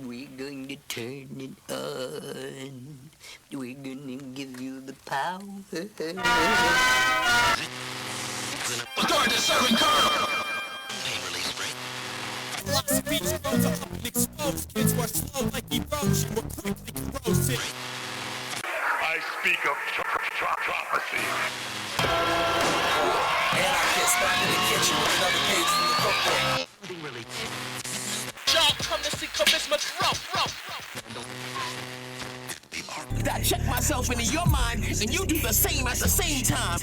We're going to turn it on. We're gonna give you the power. Start the serving curve! Pain release rate. Philosophy explodes up and exposed. Kids were slow like erosion, were quickly corrosive. I speak of prophecy. Anarchist back in the kitchen with another page from the cookbook. Pain release. Y'all come to see charisma rough. I check myself into your mind, and you do the same at the same time.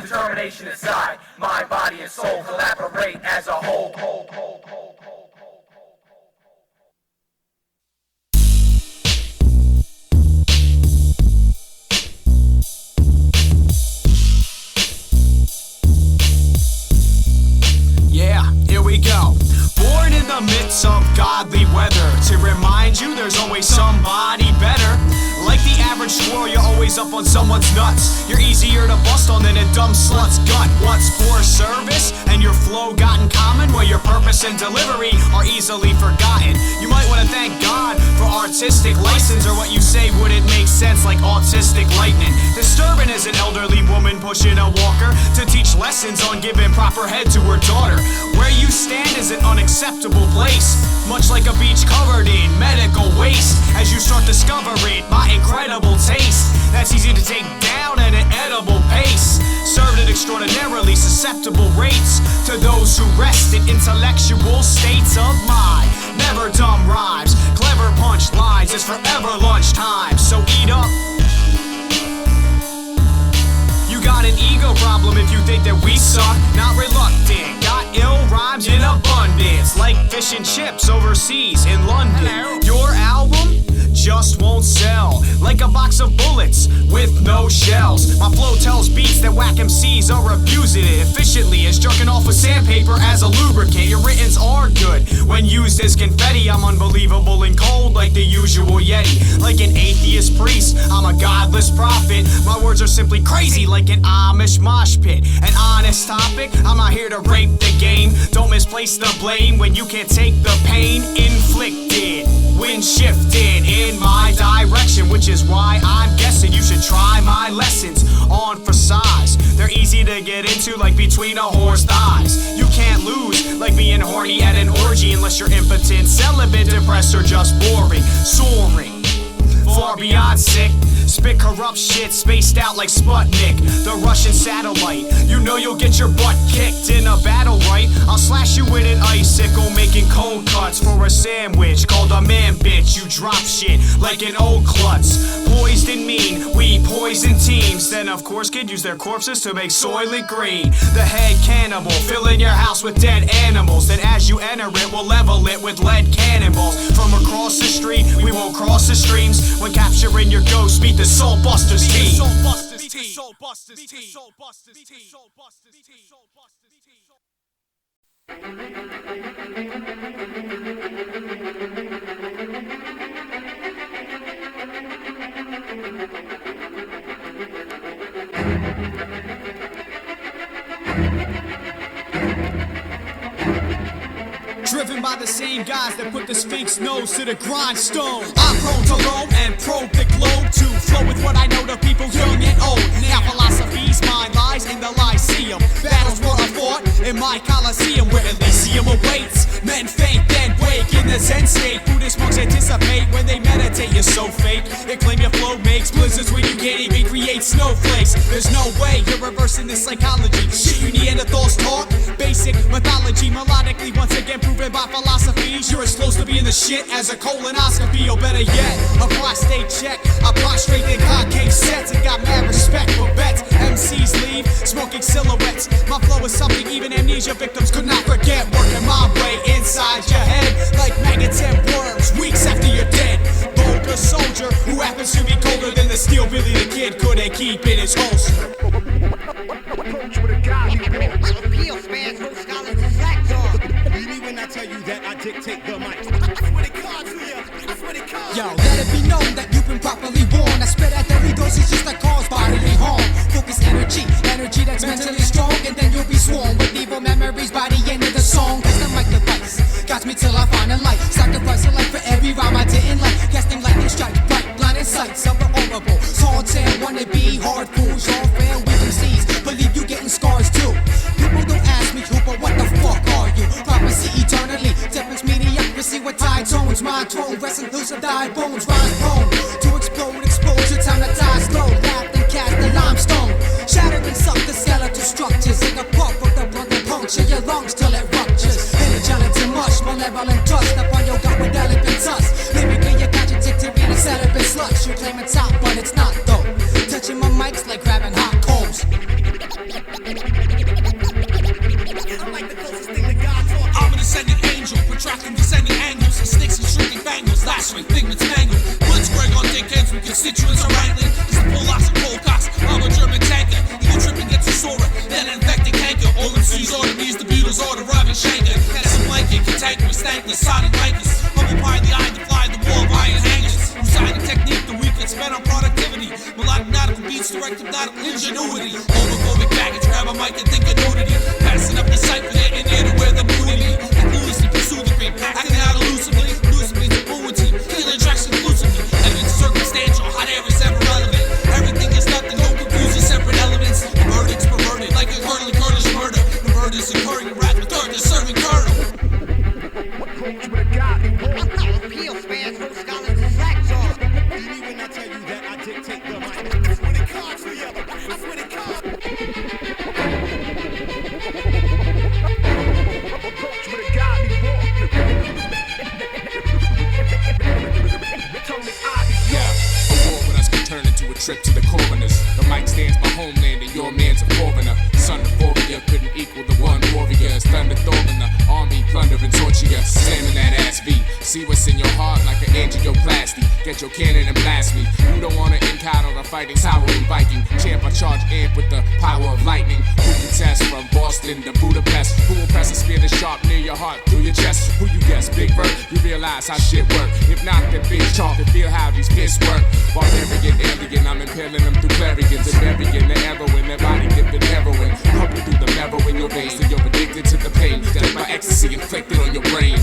Determination aside, my body and soul collaborate as a whole. Yeah, here we go. Born in the midst of godly weather, to remind you there's always somebody better. Like the average squirrel, you're always up on someone's nuts. You're easier to bust on than a dumb slut's gut. What's poor service and your flow got in common? Well, your purpose and delivery are easily forgotten. You might want to thank God for artistic license, or what you say wouldn't make sense like autistic lightning. Disturbing as an elderly woman pushing a walker to teach lessons on giving proper head to her daughter. Where you stand is an unacceptable place, much like a beach covered in medical waste. As you start discovering my incredible taste, that's easy to take down at an edible pace, served at extraordinarily susceptible rates to those who rest in intellectual states of mind. Never dumb rhymes, clever punch lines, it's forever lunchtime, so eat up. You got an ego problem if you think that we suck, not reluctant. Got ill rhymes in abundance, like fish and chips overseas in London. Your album just won't sell, like a box of bullets with no shells. My flow tells beats that whack MCs are abusing it efficiently as jerking off with sandpaper as a lubricant. Your writtens are good when used as confetti. I'm unbelievable and cold like the usual Yeti. Like an atheist priest, I'm a godless prophet. My words are simply crazy like an Amish mosh pit. An honest topic, I'm not here to rape the game. Don't misplace the blame when you can't take the pain inflicted. Wind shifted in my direction, which is why I'm guessing you should try my lessons on for size. They're easy to get into like between a whore's thighs. You can't lose like being horny at an orgy unless you're impotent, celibate, depressed, or just boring. Soaring far beyond sick, spit corrupt shit spaced out like Sputnik, the Russian satellite. You know you'll get your butt kicked in a battle, right? I'll slash you with an icicle, making cold cuts for a sandwich called a man bitch. You drop shit like an old klutz. Poised and mean, we poison teams. Then of course kid use their corpses to make soylent green. The head cannibal, filling your house with dead animals. Then as you enter it, we'll level it with lead cannonballs. From across the street, we won't cross the streams. When capturing your ghost, meet the Soul Busters team. Soul Busters team. Soul Busters team. Soul Busters team. Soul Busters team. Soul Busters team. Driven by the same guys that put the Sphinx nose to the grindstone. I'm prone to roam and probe the globe to flow with what I know to people young and old. Now Philosopheez mind lies in the Lyceum. Battles were fought in my Colosseum where Elysium awaits. Men faint then wake in the Zen state. Buddhist monks anticipate when they meditate. You're so fake. They claim your flow makes blizzards when you can't even create snowflakes. There's no way you're reversing this psychology. Shit you Neanderthals taught. Basic mythology melodically once again proven by Philosopheez. You're as close to being the shit as a colonoscopy, or better yet, a prostate check. I prostrate in concave sets and got mad respect for bets. MCs leave, smoking silhouettes. My flow is something even amnesia victims could not forget. Working my way inside your head like maggots and worms, weeks after you're dead. Boulder soldier who happens to be colder than the the steel, Billy the Kid couldn't keep in his holster. Appeal spans no scholars and sack on. Believe me when I tell you that I dictate the mic. Yo, let it be known that you've been properly warned. I spit at every dosage just to cause bodily harm. Focus energy that's mentally strong, and then you'll be sworn with evil memories by the end of the song. Cause the mic device got me till I find a light. Sacrifice a life for every rhyme I didn't like. Casting lightning strikes bright, blinding sights of the honorable. Taunting, wanna be hard fools, all fair weak MCs. Believe you getting scars too. People don't ask me who, but what the fuck are you? Prophecy eternally, difference mediocrity with high tones. My throne, resting hills of thy bones. Rhymes prone to explode, expose your time to die slow. Laugh and cast the limestone. Shatter and suck the skeletal structures. In a puff of the blood and puncture your lungs till it ruptures. Energetic to mush, malevolent dust upon your gut with elegant tusk. Lyrically you're contradictory and celibate slush. You claim it's hot, but it's not though. Touching my mics like grabbing hot coals. I'm a descending angel, protracting descending angles. Snakes and shrinking bangles, lacerating figments mangled. Blitzkrieg on dickheads with constituents are wrangling. It's the Polacs and Colcocks, I'm a German tanker. Evil tripping gets a sorer, then an infected canker. All MCs are the bees, the Beatles are the robbing shanker. That's a blanket, cantankerous, thankless, sonic rankers. Humble pie in the eye, defy the wall of iron hangers. Resigning technique, the weak get spent on productivity. Melodic nautical beats, direct hypnotic ingenuity. Homophobic baggage, grab a mic and think of nudity. Passing up the cipher there and there to where the booty be. Inclusively pursue the cream, acting out elusively. Losing means fluency, healing tracks conclusively. Evidence circumstantial, hot air is ever relevant. Everything is nothing, no confusion, separate elements. The verdict's perverted, like a curdling Kurdish murder. The murder's occurring in wrath with third, the serving kernel. Appeal spans no scholars and sack on. Believe me when I tell you that I dictate the mic. That's what it comes to you. That's what it comes. Turn into a trip to the corners. The mic stands my homeland and your man's a foreigner. Son of warrior couldn't equal the one warrior. It's thunder in the army, plunder and torture you. Slamming that ass beat. See what's in your heart like an angioplasty. Get your cannon and blast me. You don't wanna encounter a fighting towering Viking. Champ I charge amp with the power of lightning. Who can test from Boston to Budapest? Who will press a spear that's sharp near your heart through your chest? Who you guess? Big Bird? You realize how shit work. If not, then big chalk and feel how these fists work. Barbarian alien, I'm impaling them through clarions and burying the arrow in their body dipped in heroin. Pumping through the marrow in your veins till you're addicted to the pain. That's my ecstasy inflicted on your brain.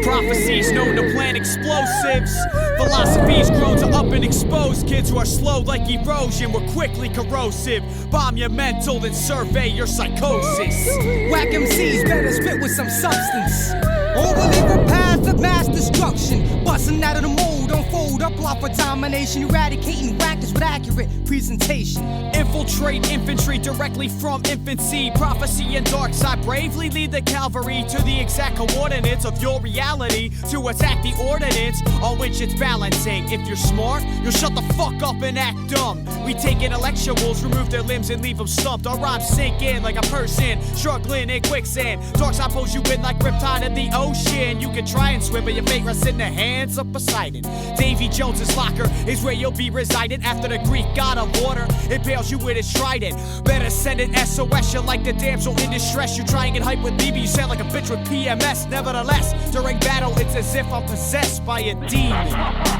Prophecies known to plant explosives. Philosophies grown to up and expose kids who are slow like erosion. We're quickly corrosive. Bomb your mental, then survey your psychosis. Whack MCs better spit with some substance. Or we'll leave a path of mass destruction. Busting out of the mold, unfold, upload for domination. Eradicating whackers with accurate presentation. Infiltrate infantry directly from infancy. Prophecy and Darkside bravely lead the cavalry to the exact coordinates of your reality to attack the ordinance on which it's balancing. If you're smart, you'll shut the fuck up and act dumb. We take intellectuals, remove their limbs and leave them stumped. Our rhymes sink in like a person struggling in quicksand. Darkside pulls you in like Riptide in the ocean. You can try and swim, but your fate rests in the hands of Poseidon. Davy Jones's locker is where you'll be residing after the Greek god of water impales you with his trident. Better send an SOS, you're like the damsel in distress. You try and get hyped with BB, you sound like a bitch with PMS. Nevertheless, during battle, it's as if I'm possessed by a demon.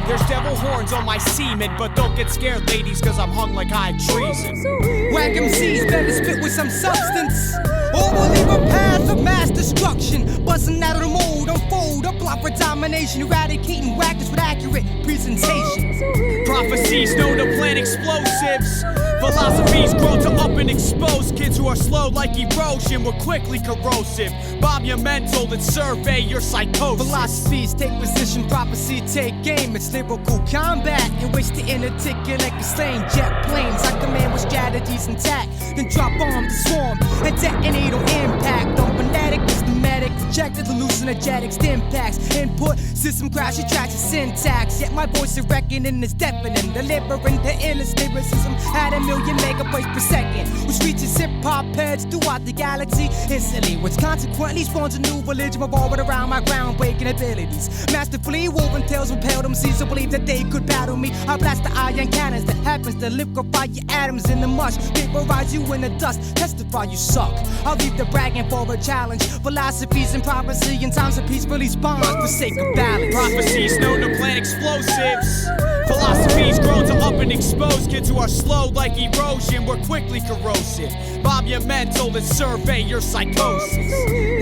There's devil horns on my semen, but don't get scared, ladies, cause I'm hung like high treason. Whack MCs better spit with some substance, or we'll leave a path of mass destruction. Buzzing out of the mold, unfold, a plot for domination, eradicating whackers with accurate presentation. Prophecies known to plant explosives. Philosophies grow to up and expose kids who are slow like erosion. We're quickly corrosive. Bomb your mental and survey your psychosis. Philosophies take position, prophecy take aim. It's lyrical combat in which the inarticulate can slaying jet planes. I command with strategies intact, then drop bomb to swarm and detonate on impact. On phonetic, systematic, projected hallucinogenic stimpacks. Input system crash attracts syntax. Yet my voice is reckoning is deafening, delivering the illest lyricism at 1,000,000 megabytes per second, which reaches hip-hop heads throughout the galaxy instantly, which consequently spawns a new religion revolving around my groundbreaking abilities. Masterfully woven tales impelled MCs to believe that they could battle me. I blast the iron cannons that happens to liquefy your atoms in the mush, vaporize you in the dust, testify you suck. I'll leave the bragging for a challenge. Philosophies and prophecy in times of peace release bombs for sake of balance. Prophecies known to plant explosives. Philosophies grown to up and expose kids who are slow like erosion. We're quickly corrosive. Bomb your mental and survey your psychosis.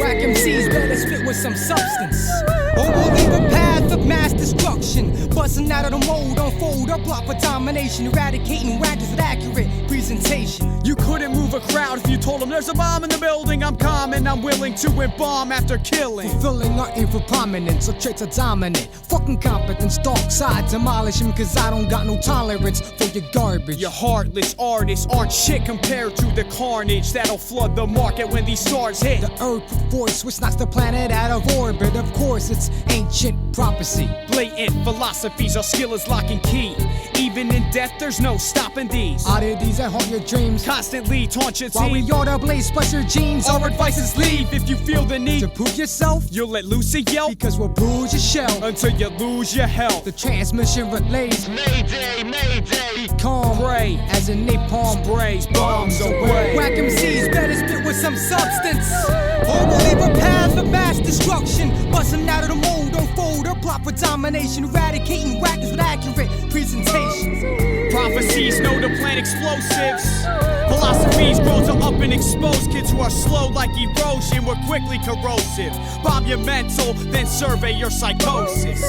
Whack MCs better spit with some substance, or we'll leave a path of mass destruction. Busting out of the mold, unfold, a plot for domination, eradicating whackers with accurate presentation. You couldn't move a crowd if you told them there's a bomb in the building. I'm calm and I'm willing to embalm after killing. Fulfilling our aim for prominence, or traits are dominant. Fucking competence, Darkside, demolish him, cause I don't got no tolerance for your garbage. Your heartless artists aren't shit compared to the carnage that'll flood the market when these stars hit. The earth force which knocks the planet out of orbit. Of course, it's ancient prophecy. Blatant philosophies, our skill is lock and key. Even in death, there's no stopping these. Oddities that haunt your dreams, Constantly taunt your while we team. order blaze, splash your jeans. Our advice is leave if you feel the To need. prove yourself, You'll let loose a yelp because we'll bruise your shell. until you lose your health. The transmission relays, Mayday, mayday. calm, Pray as in napalm. sprays bombs away. Whack MCs better spit with some substance, or we'll leave a path of mass destruction. Busting out of the mold, unfold, a plot for domination, eradicating whackers with accurate presentation. Prophecies know to plant explosives. Philosophies grow to up and expose kids who are slow like erosion. We're quickly corrosive. Bomb your mental, then survey your psychosis.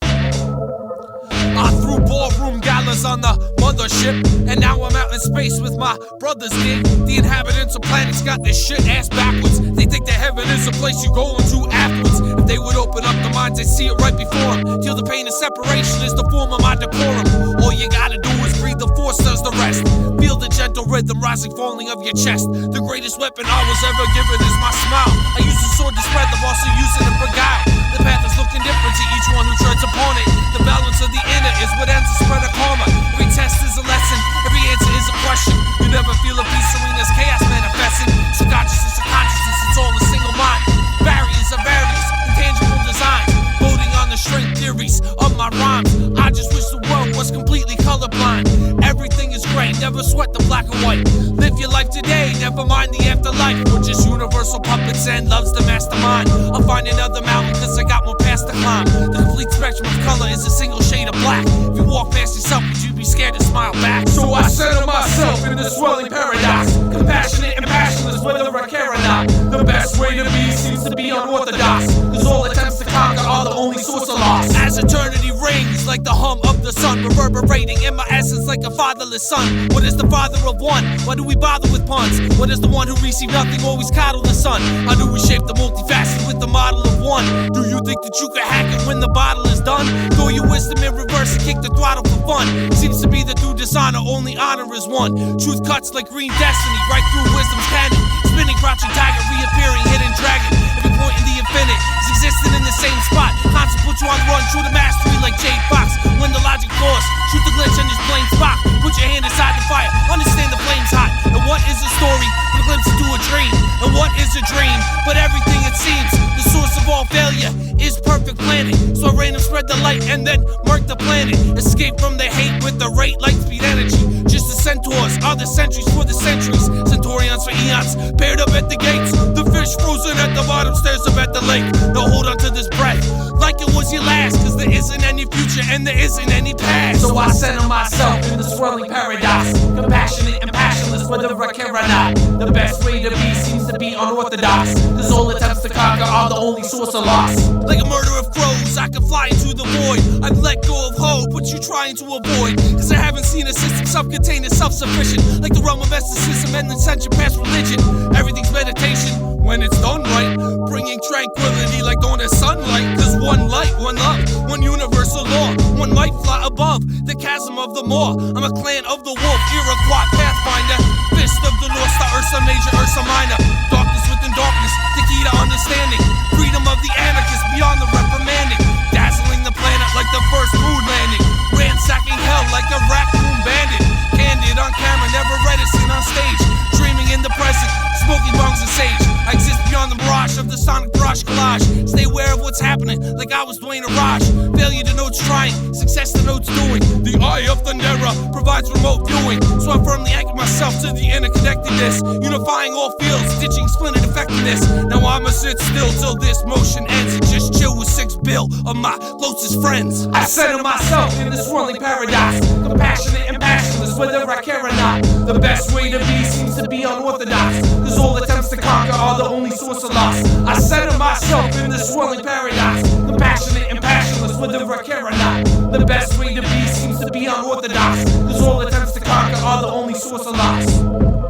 I threw ballroom galas on the mothership, and now I'm out in space with my brothers, kid. The inhabitants of planets got this shit ass backwards. They think that heaven is a place you go into afterwards. If they would open up their minds, they see it right before them. Feel the pain of separation is the form of my decorum. All you gotta do is breathe, the force does the rest. Feel the gentle rhythm rising, falling of your chest. The greatest weapon I was ever given is my smile. I use the sword to spread, I'm also using it for guile. The path is looking different to each one who treads upon it. The balance of the inner is what ends the spread of karma. Every test is a lesson, every answer is a question. You never feel a peace serene as chaos manifesting. Subconsciousness to consciousness, it's all a single mind. Barriers are various, intangible designs. Voting on the strength theories of my rhymes. I just wish the world was completely colorblind. Everything is gray, never sweat the black and white. Live your life today, never mind the afterlife. We're just universal puppets and love's the mastermind. I'll find another mountain cause I got more past to climb. The complete spectrum of color is a single shade of black. If you walk past yourself, would you be scared to smile back? So I settle myself in the swirling paradox. Compassionate and passionless whether I care or not. The best way to be seems to be unorthodox, cause all attempts to conquer are the only source of loss. As eternity rings like the hum of the sun, reverberating in my essence like a fatherless son. What is the father of one? Why do we bother with puns? What is the one who received nothing always coddle the son? How do we shape the multifaceted with the model of one? Do you think that you can hack it when the bottle is done? Throw your wisdom in reverse and kick the throttle for fun. Seems to be that through dishonor only honor is won. Truth cuts like green destiny right through wisdom's cannon. Spinning, crouching tiger, reappearing, hidden dragon. Every point in the infinite is existing in the same spot. Constant put you on the run, true to mastery like Jade Fox. When the logic force, shoot the glitch in his plain spot. Put your hand inside the fire, understand the flames hot. And what is a story but a glimpse into a dream? And what is a dream but everything it seems? The source of all failure is perfect planning. So I ran and spread the light and then marked the planet. Escape from the hate with the rate light speed energy. Just the centaurs are the centuries for the centuries. Centaurians for eons, paired up at the gates. The fish frozen at the bottom, stares up at the lake. Now hold on to this breath like it was your last, cause there isn't any future and there isn't any past. So I center myself in the swirling paradox, compassionate and passionless whether I care or not. The best way to be seems to be unorthodox, cause all attempts to conquer are the only source of loss. Like a murder of crows, I can fly into the void. I've let go of hope, what you trying to avoid? Cause I haven't seen a system self-contained and self-sufficient, like the realm of mysticism and the century past religion. Everything's meditation when it's done right, bringing tranquility like on the sunlight. Cause one light, one love, one universal law, one might fly above the chasm of the maw. I'm a clan of the wolf, Iroquois pathfinder, fist of the North Star, Ursa Major, Ursa Minor. Darkness within darkness, the key to understanding. Freedom of the anarchist beyond the reprimanding. Dazzling the planet like the first moon landing. Ransacking hell like a raccoon bandit. Candid on camera, never reticent on stage. Dreaming in the present, smoking bongs and sage. I exist beyond the mirage of the sonic barrage collage. Stay aware of what's happening, like I was Dwayne Raj. Failure denotes trying, success denotes doing. The eye of the Nera provides remote viewing. So I firmly anchor myself to the interconnectedness, unifying all fields, stitching splintered effectiveness. Now I'ma sit still till this motion ends and just chill with 6 bill of my closest friends. I center myself in this swirling paradox, compassionate and passionless whether I care or not. The best way to be seems to be unorthodox, cause all attempts to conquer are the only source of loss. I center myself in this swirling paradox, compassionate and passionless whether I care or not. The best way to be seems to be unorthodox, cause all attempts to conquer are the only source of loss.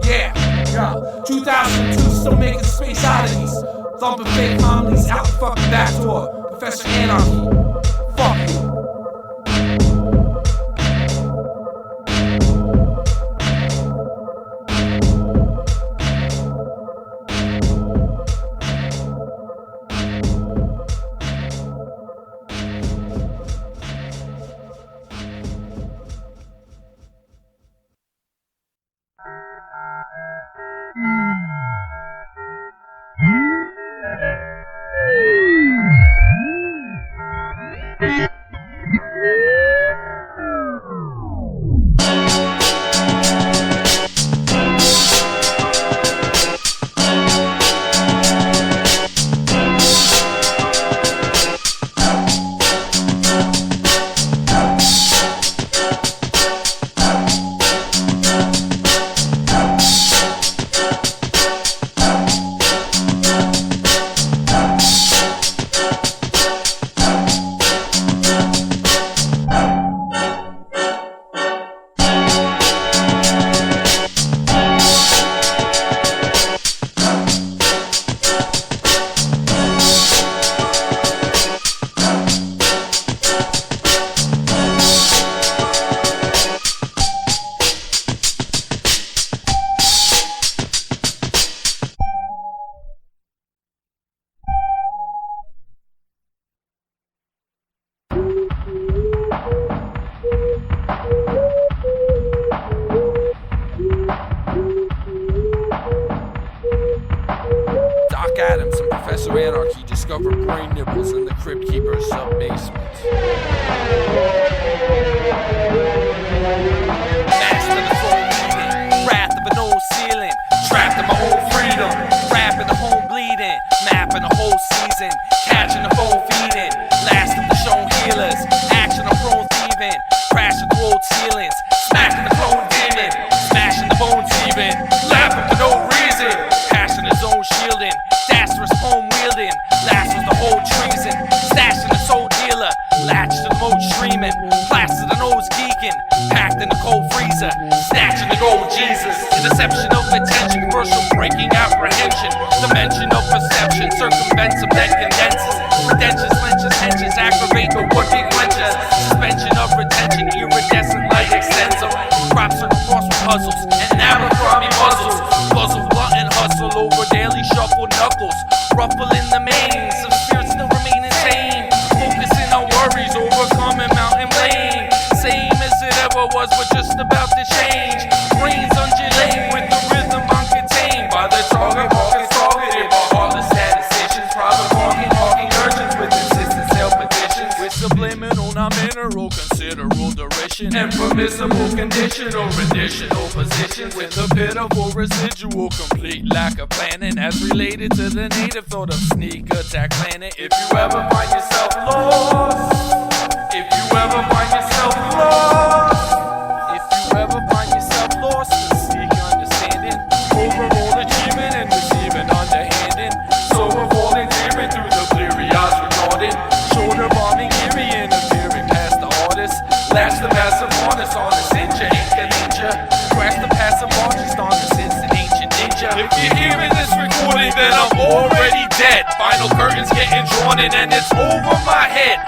Yeah, 2002 still making space oddities, thumping fake homilies out the fucking back door. Professor Anarchy, fuck you. Professor Anarchy discovered brain nibbles in the Crypt Keeper's sub-basement. Master the soul reading, wrath of an old ceiling, trapped in my own freedom, rapping the home bleeding, mapping the whole season, catching the phone feeding, last of the shown healers, action of prone thieving, crashing through old ceilings, smashing the clone demon, smashing the bones even, laughing for no reason, passion his own shielding, latched to the mode streaming, plastered the nose geeking, packed in the cold freezer, snatching the gold Jesus. Interception of attention, commercial breaking apprehension, dimension of perception, circumvents of that condenses, credentials, lynches, henches, aggravate the working clenches, suspension of retention, iridescent light extensor, crops are across with puzzles, and narrow crummy puzzles, puzzle blunt and hustle over daily shuffle knuckles, ruffling the manes of spirits still remain insane, focusing on worries, overcoming mountain lane, same as it ever was, but just about to change, brains undulating with the rhythm uncontained by the target market targeted by heartless statisticians, private hawking urchins with insistent self-petitions, with subliminal, non-mineral, considerable duration, and permissible conditional, additional positions, with a pitiful residual, complete lack of planning, as related to the native thought of sneak attack planet. If you ever find yourself lost, if you ever find yourself lost, if you ever find yourself lost in seek understanding, overall achievement and receiving underhanding, so revolting tearing through the bleary eyes regarded, shoulder bombing eerie interfering past the artist, lash the massive harness on the ninja, inca ninja, crash the passive artist on the sense an ancient ninja. If you're hearing this recording, then I'm already dead. Final curtains getting drawn in and it's over my head.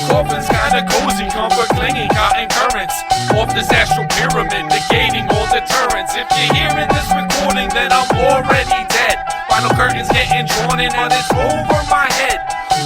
Coffin's kinda cozy, comfort clinging, cotton currents off this astral pyramid, negating all deterrents. If you're hearing this recording, then I'm already dead. Final curtains getting drawn in and it's over my head.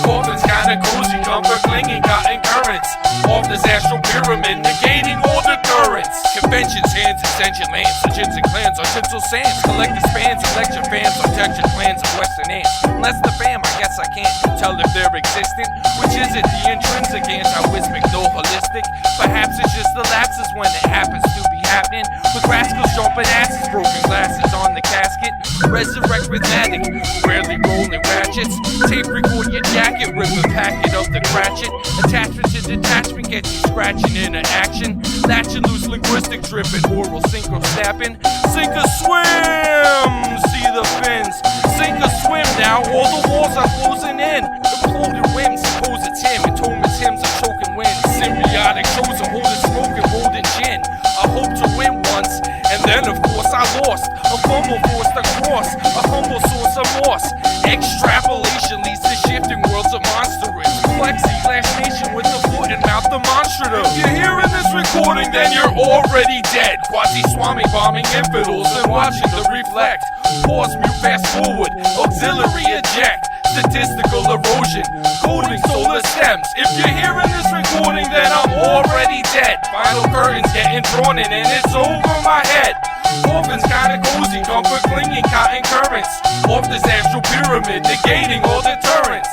Coffin's kinda cozy, comfort clinging, cotton currents off this astral pyramid, negating all deterrents. Conventions, hands, ascension lands, legends and clans are tinsel sands, collective spans, election fans are textured plans of western ants. Unless the fam, I guess I can't tell if they're existent. Which is it, the intrinsic, anti-wismic, no holistic? Perhaps it's just the lapses when it happens to be happening. With rascals jumping asses, broken glasses on the casket. Resurrect rhythmatic, rarely rolling ratchets. Tape record your jacket, rip a packet of the cratchit. Attachment to detachment, get you scratching into action. Latching loose linguistic, dripping, oral synchro snapping. Sink or swim, see the fins. Sink or swim now, all the walls are closing in. Imploded whims, suppose it's him. Atonements, hymns of choking wind. Symbiotic chosen, holding smoking, holding gin. I hope to win once, and then of course I lost. A fumble forced across, a humble source of loss. Extrapolation leads to shifting worlds of monstrous. Plexiglass nation with the foot and mouth demonstrative. If you're hearing this recording, then you're already dead. Quasi-swami bombing infidels and watching the reflect. Pause, mute, fast forward, auxiliary eject. Statistical erosion, coding solar stems. If you're hearing this recording, then I'm already dead. Final curtains getting drawn in and it's over my head. Coffin's kinda cozy, comfort clinging, cotton currents off this astral pyramid, negating all deterrents.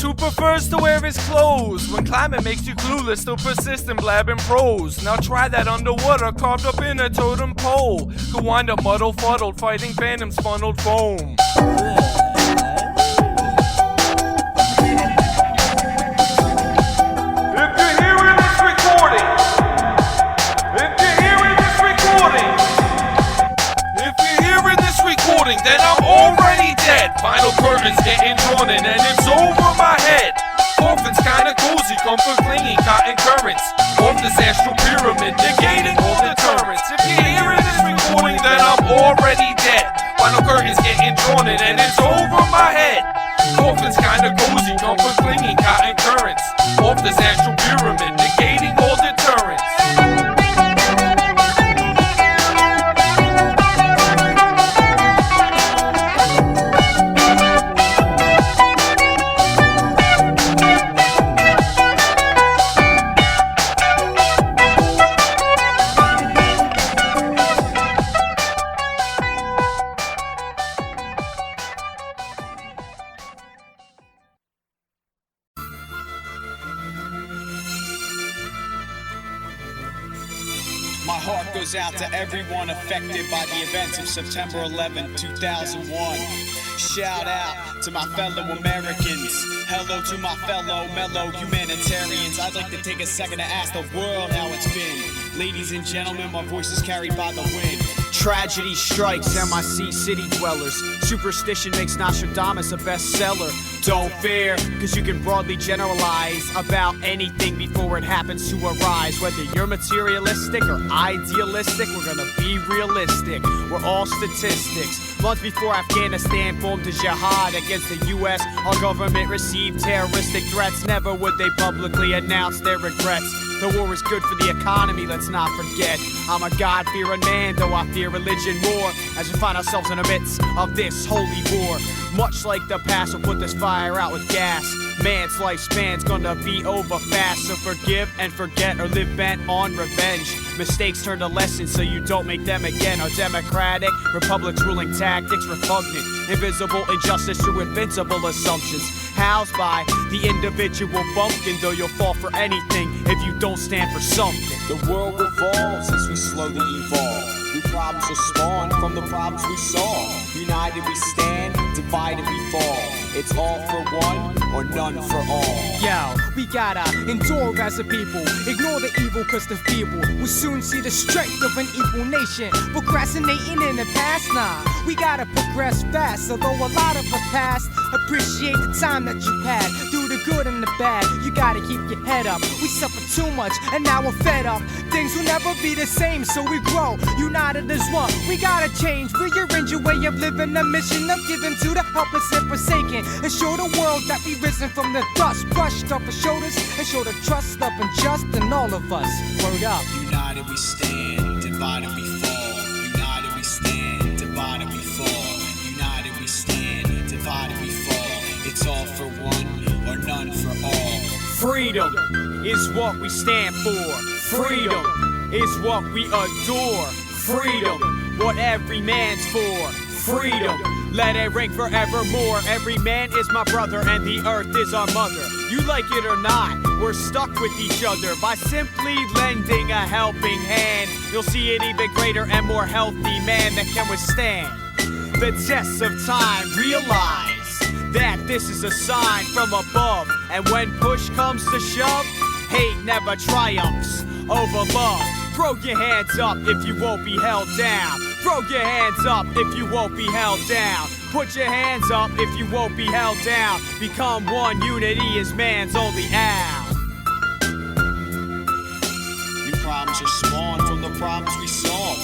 Who prefers to wear his clothes when climate makes you clueless, still persist in blabbing prose. Now try that underwater, carved up in a totem pole. Could wind up muddled, fuddled, fighting phantoms, funneled foam. If you're hearing this recording, if you're hearing this recording, if you're hearing this recording, then I'm already dead. Final curtains getting drawn in and it's over my head. Coffin's kinda cozy, comfort clinging, cotton currents off this astral pyramid, negating all deterrents. If you're hearing this recording, then I'm already dead. Final curtains getting drawn in and it's over my head. Coffin's kinda cozy, comfort clinging, cotton currents off this astral pyramid, negating all deterrents. My heart goes out to everyone affected by the events of September 11, 2001. Shout out to my fellow Americans. Hello to my fellow mellow humanitarians. I'd like to take a second to ask the world how it's been. Ladies and gentlemen, my voice is carried by the wind. Tragedy strikes MIC city dwellers. Superstition makes Nostradamus a bestseller. Don't fear, cause you can broadly generalize about anything before it happens to arise. Whether you're materialistic or idealistic, we're gonna be realistic. We're all statistics. Months before Afghanistan formed a jihad against the US, our government received terroristic threats. Never would they publicly announce their regrets. The war is good for the economy, let's not forget. I'm a God-fearing man, though I fear religion more, as we find ourselves in the midst of this holy war. Much like the past, we'll put this fire out with gas. Man's lifespan's gonna be over fast, so forgive and forget or live bent on revenge. Mistakes turn to lessons so you don't make them again. Our democratic republic's ruling tactics repugnant. Invisible injustice through invincible assumptions. Housed by the individual bumpkin, though you'll fall for anything if you don't stand for something. The world revolves as we slowly evolve. New problems are spawned from the problems we solve. United we stand, divided we fall. It's all for one or none for all. Yo, we gotta endure as a people. Ignore the evil cause the feeble will soon see the strength of an equal nation. Procrastinating in the past, nah. We gotta progress fast, although a lot of us past. Appreciate the time that you had. Do the good and the bad, you gotta keep your head up. We suffer too much and now we're fed up. Things will never be the same, so we grow. United as one, we gotta change. Rearrange your way of living, a mission of giving to the helpless and forsaken. And show the world that we risen from the dust. Brushed off our shoulders and show the trust up and just in all of us. Word up. United we stand, divided we fall. United we stand, divided we fall. United we stand, divided we fall. It's all for one or none for all. Freedom is what we stand for. Freedom is what we adore. Freedom, what every man's for. Freedom, let it ring forevermore. Every man is my brother and the earth is our mother. You like it or not, we're stuck with each other. By simply lending a helping hand, you'll see an even greater and more healthy man that can withstand the tests of time. Realize that this is a sign from above. And when push comes to shove, hate never triumphs over love. Throw your hands up if you won't be held down. Throw your hands up if you won't be held down. Put your hands up if you won't be held down. Become one, unity is man's only out. New problems are spawned from the problems we solve.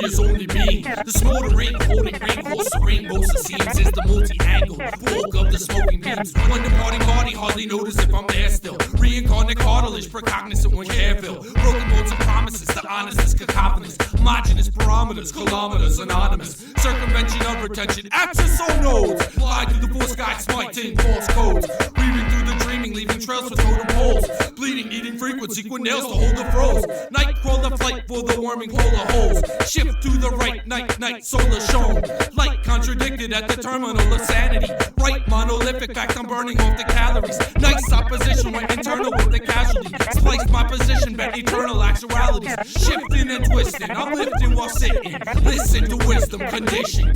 Is only me. The smoldering, holding ring, horse rainbows, it seems is the multi-angle. Walk of the smoking beams. When the party hardly notice if I'm there still. Reincarnate cartilage, precognizant when careful. Broken modes of promises, the honest is cacophonous. Homogenous barometers, kilometers anonymous. Circumvention of retention, access on nodes. Fly through the force guide, smiting false codes. Weaving through the dreaming, leaving trails with totem poles. Bleeding, eating frequency, with nails to hold the froze. Nightcrawler flight for the warming polar holes. Shift to the right, night, solar shown. Light contradicted at the terminal of sanity. Right monolithic fact, I'm burning off the calories. Nice opposition went internal with the casualty. Splice my position, bet eternal actualities. Shifting and twisting, I'm lifting while sitting. Listen to wisdom, condition.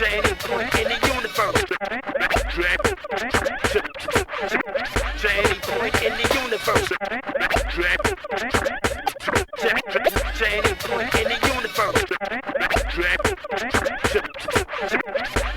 Any point in the universe. To any point in the universe. To any point in the universe.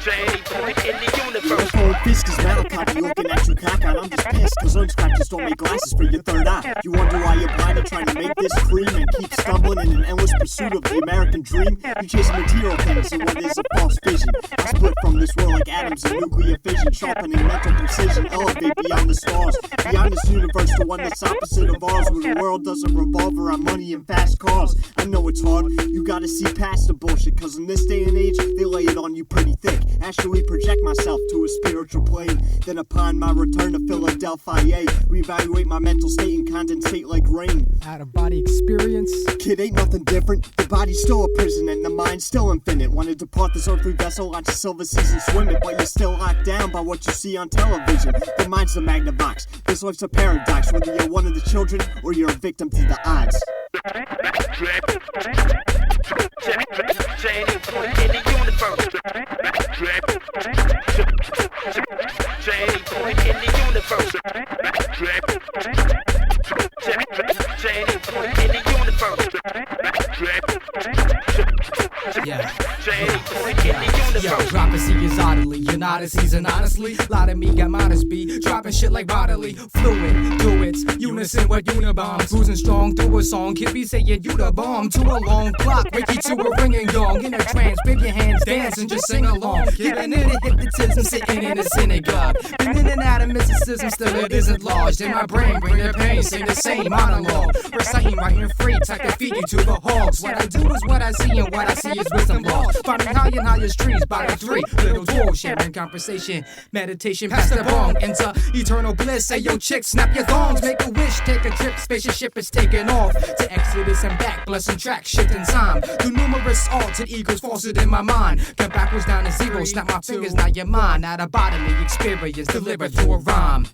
To any point in the universe. Fiscus, battle copy, organic, you copy. rock on. I'm just pissed, cause lung scratches don't make glasses for your third eye. You wonder why you're blind and trying to make this cream and keep stumbling in an endless pursuit of the American dream. You chase material things and what is a false vision. I split from this world like atoms in nuclear fission, sharpening mental precision, elevate beyond the stars, beyond this universe to one that's opposite of ours, where the world doesn't revolve around money and fast cars. I know it's hard, you gotta see past the bullshit, cause in this day and age, they lay it on you pretty thick. Actually project myself to a spiritual plane, then upon my return to Philadelphia, reevaluate my mental state and condensate like rain. Out of body experience? Kid, ain't nothing different. The body's still a prison and the mind's still infinite. Wanna depart this earthly vessel, launch a silver seas and swim it, but you're still locked down by what you see on television. The mind's the Magnavox. This life's a paradox, whether you're one of the children or you're a victim to the odds. Yo, dropping seekers oddly, your odysseys and honestly, lot of me got modest be dropping shit like bodily fluid, duets, unison with unibombs, cruising strong through a song, kid be saying you the bomb to a long clock, wake you to a ringing gong, in a trance, big your hands dance and just sing along, giving in to hypnotism, sitting in a synagogue, been in and out of mysticism, still it isn't lodged in my brain, bring the pain, sing the same monologue, reciting, writing free, type to feed you to the hogs, what I do is what I see and what I see is wisdom law, finding high and highest trees by the three, little dwarves sharing conversation, meditation, pass the bong, into eternal bliss, say yo chick, snap your thongs, make a wish, take a trip, spaceship is taking off, to Exodus and back, blessing track, shifting time, through numerous altered egos, falsehood in my mind, cut backwards down to zero, snap my fingers, now you're mine, out of bodily experience, delivered through a rhyme.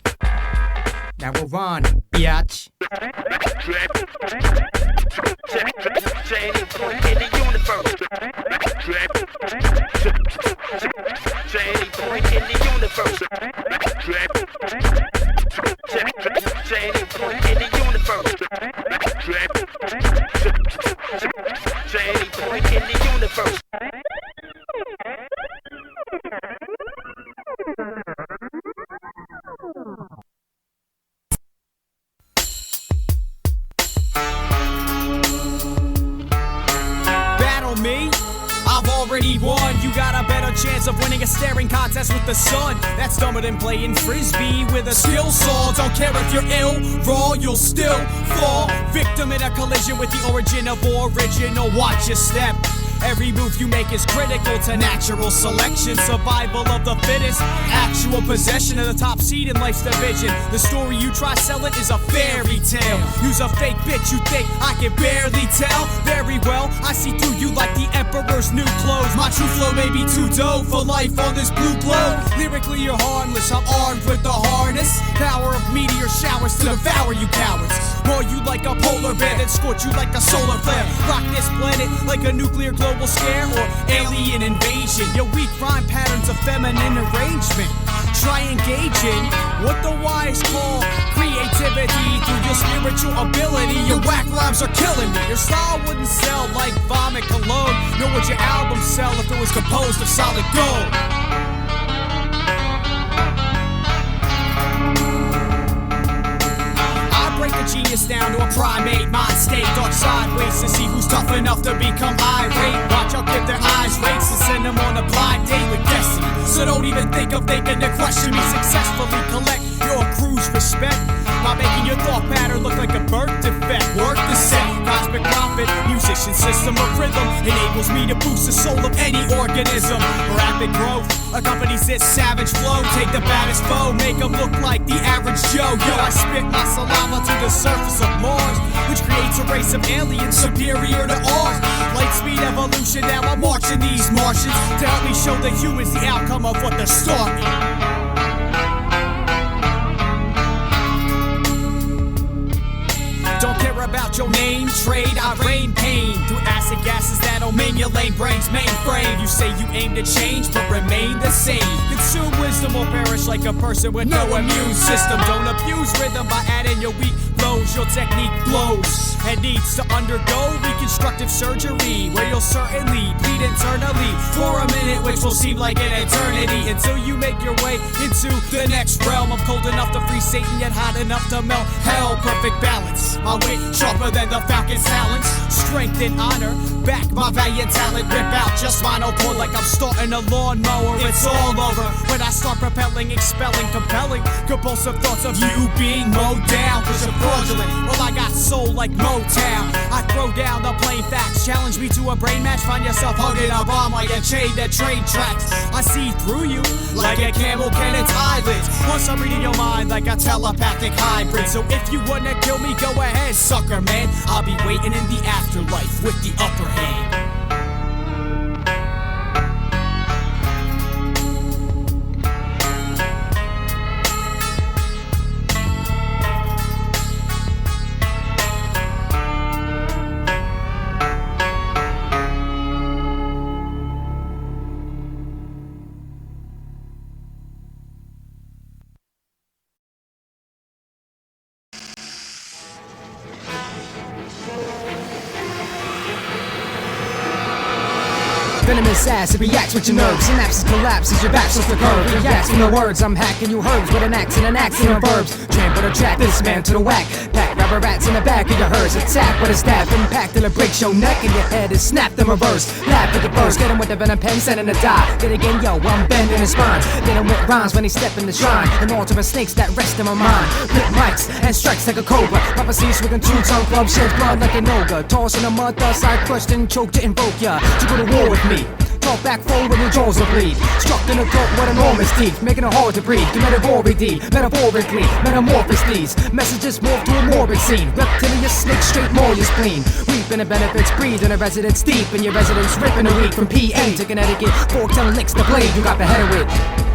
Now we're on, biatch. Battle me? I've already won. You got a better chance of winning a staring contest with the sun. That's dumber than playing frisbee with a skill saw. Don't care if you're ill, raw, you'll still fall. Victim in a collision with the origin of original. Watch your step. Every move you make is critical to natural selection. Survival of the fittest, actual possession of the top seed in life's division. The story you try selling is a fairy tale. Use a fake bitch you think I can barely tell. Very well, I see through you like the emperor's new clothes. My true flow may be too dope for life on this blue globe. Lyrically you're harmless, I'm armed with the harness. Power of meteor showers to devour you cowards. Roar you like a polar bear, then scorch you like a solar flare. Rock this planet like a nuclear global scare or alien invasion. Your weak rhyme patterns of feminine arrangement. Try engaging what the wise call creativity through your spiritual ability. Your whack rhymes are killing me. Your style wouldn't sell like vomit cologne. Nor would your album sell if it was composed of solid gold. Break the genius down to a primate mind state. Dark sideways to see who's tough enough to become irate. Watch out, give their eyes rates and send them on a blind date with destiny. So don't even think of thinking to question me. Successfully collect your crew's respect by making your thought pattern look like a birth defect. Work the set, cosmic prophet, musician system of rhythm enables me to boost the soul of any organism. Rapid growth accompanies this savage flow. Take the baddest foe, make them look like the average Joe. Yo, I spit my saliva to the surface of Mars, which creates a race of aliens superior to ours. Light speed evolution, now I'm marching these Martians to help me show the humans the outcome of what they're starting. Don't care about your name, trade, I rain pain through acid gases that'll maim your lame brain's mainframe. You say you aim to change, but remain the same. Consume wisdom or perish like a person with no immune system. Don't abuse rhythm by adding your weak flow knows your technique blows and needs to undergo reconstructive surgery, where you'll certainly bleed internally for a minute, which will seem like an eternity, until you make your way into the next realm. I'm cold enough to free Satan, yet hot enough to melt hell. Perfect balance, my wit sharper than the falcon's talons. Strength and honor, back my valiant talent. Rip out just spinal cord like I'm starting a lawnmower. It's all over when I start propelling, expelling, compelling compulsive thoughts of you being mowed down, cause you're fraudulent. Well, I got soul like Motown. I throw down the plain facts, challenge me to a brain match, find yourself hugging a bomb like a chain that train tracks. I see through you like a camel can its eyelids. Once I'm reading your mind like a telepathic hybrid. So if you wanna kill me, go ahead, sucker man. I'll be waiting in the afterlife with the upper hand. Venomous ass, it reacts with your nerves. Synapses collapse as your back starts to curve. Reacts from the words, I'm hacking you herbs with an axe and an accent of verbs. Trample to trap this man to the whack. Pack rubber rats in the back of your hearse. Attack with a staff, impact till it breaks your neck and your head is snapped in reverse. Laugh at the burst, get him with the venom pen, sending to die. Then again, yo, I'm bending his spines. Then I'm with rhymes when he step in the shrine. And altar of snakes that rest in my mind. Flip mics and strikes like a cobra. Prophecies with a two-tongue club, sheds blood like an ogre. Toss in the mud, thus I crushed and choked to invoke ya to go to war with me. Talk back forward when your jaws will bleed. Struck in the throat with enormous teeth, making it hard to breathe. The metaphorically, metamorphosis these messages morph to a morbid scene. Reptilian snake straight more your spleen. Reaping the benefits, breathe in a residence deep in your residence, ripping a week from PA to Connecticut. 410 licks the blade, you got the head of it.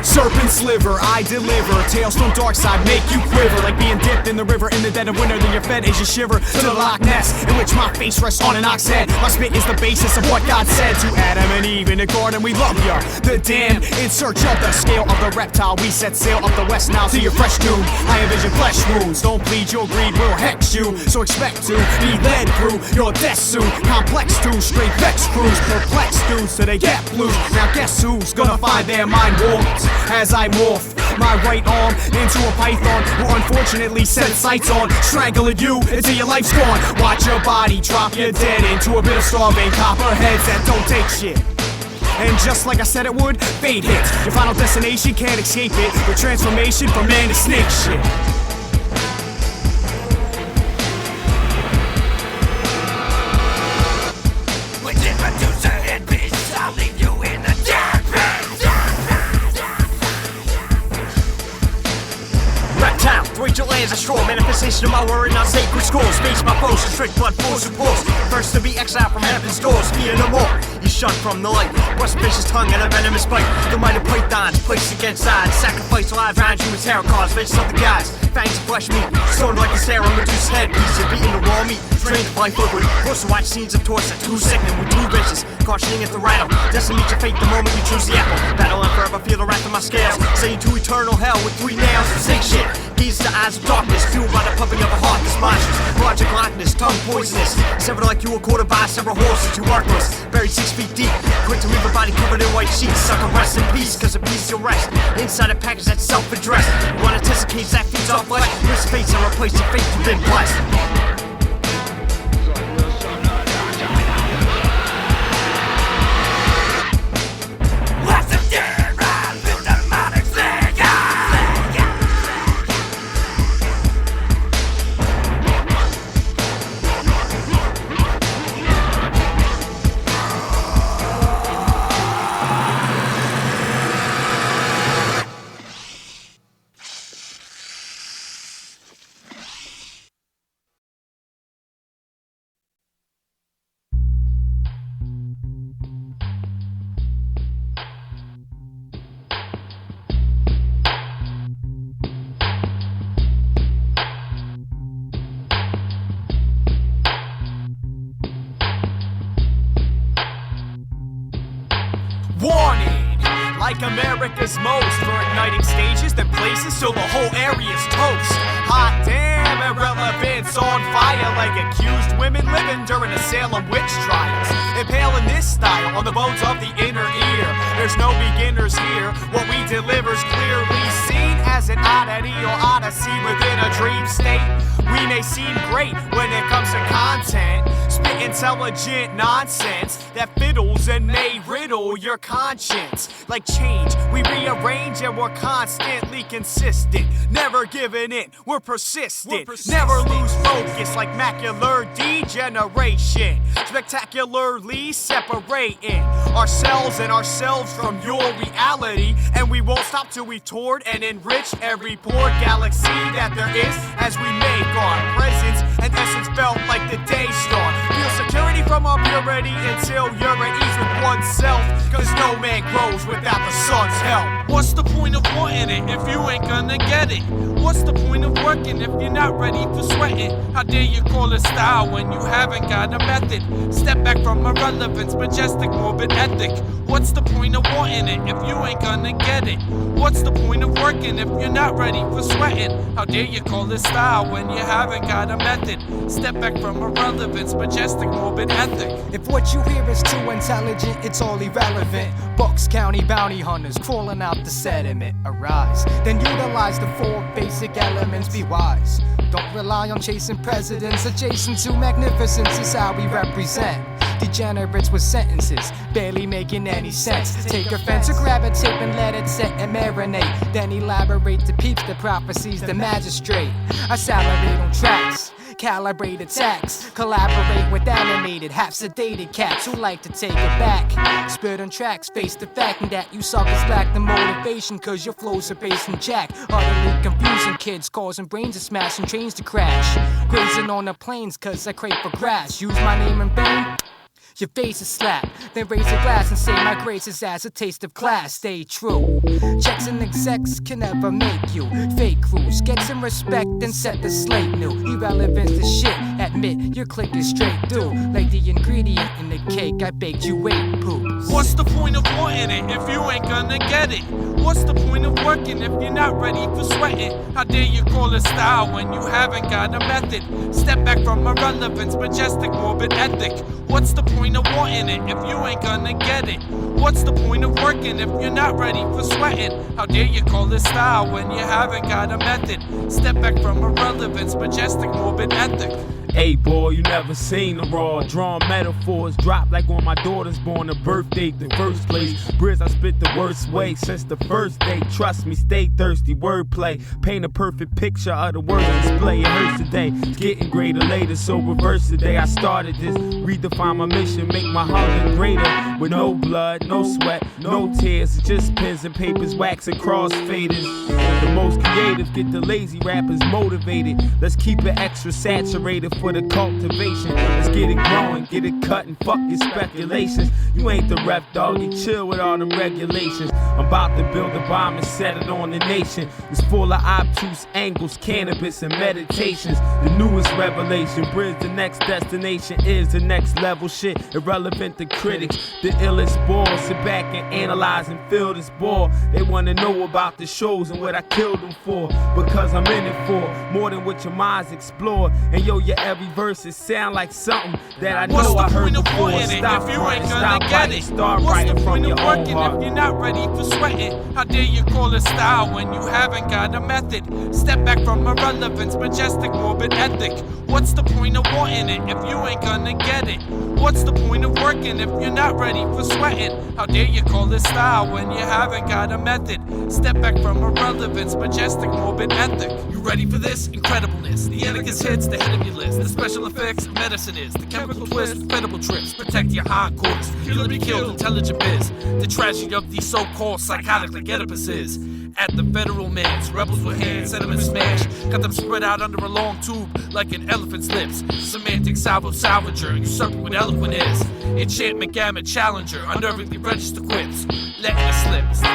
Serpent sliver, I deliver. Tales from Darkside make you quiver, like being dipped in the river in the dead of winter. Then you're fed as you shiver to the Loch Ness, in which my face rests on an ox head. My spit is the basis of what God said to Adam and Eve in the garden. We love ya, the damned, in search of the scale of the reptile. We set sail up the West Nile to your fresh doom. I envision flesh wounds. Don't plead, your greed will hex you. So expect to be led through your death soon. Complex too, straight vex crews, perplex dudes till they get blues. Now guess who's gonna find their mind warped as I morph my right arm into a python who unfortunately set its sights on strangling you until your life's gone. Watch your body drop you dead into a bit of starving copperheads that don't take shit. And just like I said it would, fate hits. Your final destination can't escape it. The transformation from man to snake shit. Reach your lands a straw, manifestation of my word, not sacred scrolls. Face my foes, strict blood flows and pulls. First to be exiled from heaven's doors, fear no more. You shun from the light, rust vicious tongue and a venomous bite. The might of pythons, placed against odds. Sacrifice lives round you with tarot cards, vengeance of the gods. Fangs of flesh meat, stoned like a Sarah Medusa's headpiece. You're beating the raw meat, trained to fight forward. Close to watch scenes of torture, too sickening with two vicious. Cautioning at the rattle, destined meet your fate the moment you choose the apple. Battle and forever feel the wrath of my scales. Say to eternal hell with 3 nails and snake shit. These the eyes of darkness, fueled by the pumping of the heart. This monstrous, logic likeness, tongue poisonous. Severed like you were quartered by several horses, you worthless. Buried 6 feet deep, quick to leave a body covered in white sheets. Sucker rest in peace, cause a peace you'll rest. Inside a package that's self-addressed. You wanna test a case that feeds off flesh? Risk fates and replace your faith you've been blessed. quick as most for igniting stages, then places so the whole area's toast. Hot damn, irrelevance on fire like accused women living during the Salem witch trials. Impaling this style on the bones of the inner ear. There's no beginners here. What we deliver's clearly seen as an oddity or odyssey within a dream state. We may seem great when it comes to content, spit intelligent nonsense that fiddles and may riddle your conscience. Like change, we rearrange and we're constantly consistent. Never giving in, we're persistent. Never lose focus like macular degeneration. Spectacularly separating ourselves and ourselves from your reality. And we won't stop till we've toured and enriched every poor galaxy that there is as we make our presence and essence felt like the day star. Feel security from our purity until you're at ease with oneself. Cause no man grows without the sun's help. What's the point of wanting it if you ain't gonna get it? What's the point of working if you're not ready for sweating? How dare you call it style when you haven't got a method? Step back from irrelevance, majestic, morbid ethic. What's the point of wanting it if you ain't gonna get it? What's the point of working if you're not ready for sweating? How dare you call it style when you haven't got a method? Step back from irrelevance, majestic, morbid ethic. If what you hear is too intelligent, it's all irrelevant. Bucks County bounty hunters crawling out the sediment. Arise, then utilize the 4 basic elements. Be wise. Don't rely on chasing presidents. Adjacent to magnificence is how we represent. Degenerates with sentences barely making any sense. Take offense or grab a tape and let it set and marinate. Then elaborate to peeps the prophecies, the magistrate. I salivate on tracks, calibrate attacks, collaborate with animated, half sedated cats who like to take it back. Spit on tracks, face the fact that you suckers lack the motivation, cause your flows are based on jack. Utterly confusing kids, causing brains to smash and trains to crash. Grazing on the plains cause I crave for grass. Use my name in vain? Your face is slapped, then raise a glass and say my grace is as a taste of class. Stay true. Checks and execs can never make you. Fake crews, get some respect and set the slate new. Irrelevance to shit, admit your click is straight through. Like the ingredient in the cake I baked, you ate poos. What's the point of wanting it if you ain't gonna get it? What's the point of working if you're not ready for sweating? How dare you call it style when you haven't got a method? Step back from irrelevance, majestic, morbid ethic. What's the point of wanting it if you ain't gonna get it? What's the point of working if you're not ready for sweating? How dare you call it style when you haven't got a method? Step back from irrelevance, majestic, morbid ethic. Hey boy, you never seen the raw. Drawn metaphors drop like when my daughter's born, a birthday, the first place. Briz, I spit the worst way since the first day. Trust me, stay thirsty, wordplay. Paint a perfect picture of the word display. It hurts today, it's getting greater later, so reverse today. I started this, redefine my mission, make my hunger greater. With no blood, no sweat, no tears, it's just pens and papers, wax and crossfaders. The most creative get the lazy rappers motivated. Let's keep it extra saturated for the cultivation. Let's get it growing, get it cut and fuck your speculations. You ain't the rep dog, you chill with all the regulations. I'm about to build a bomb and set it on the nation. It's full of obtuse angles, cannabis and meditations. The newest revelation, Briz, the next destination is the next level shit. Irrelevant to critics, the illest ball. Sit back and analyze and feel this ball. They wanna know about the shows and what I killed them for. Because I'm in it for more than what your minds explore. And yo, your every verse it sound like something that I know I heard before. Stop writing, stop writing, start writing from your own heart. If you're not ready for sweating, how dare you call it style when you haven't got a method? Step back from irrelevance, majestic, morbid ethic. What's the point of wanting it if you ain't gonna get it? What's the point of working if you're not ready for sweating? How dare you call it style when you haven't got a method? Step back from irrelevance, majestic, morbid ethic. You ready for this? Incredibleness. The anarchist hits the head of your list. The special effects, medicine is. The chemical twist, incredible trips. Protect your hindquarters. Kill or be killed, intelligent biz. The tragedy of these so-called psychotic like Oedipus is. At the federal mans, rebels with hands, sediment smash. Got them spread out under a long tube like an elephant's lips. Semantic salvo salvager, usurping what eloquent is. Enchantment gamut challenger, unnervingly register quips. Letting it slip,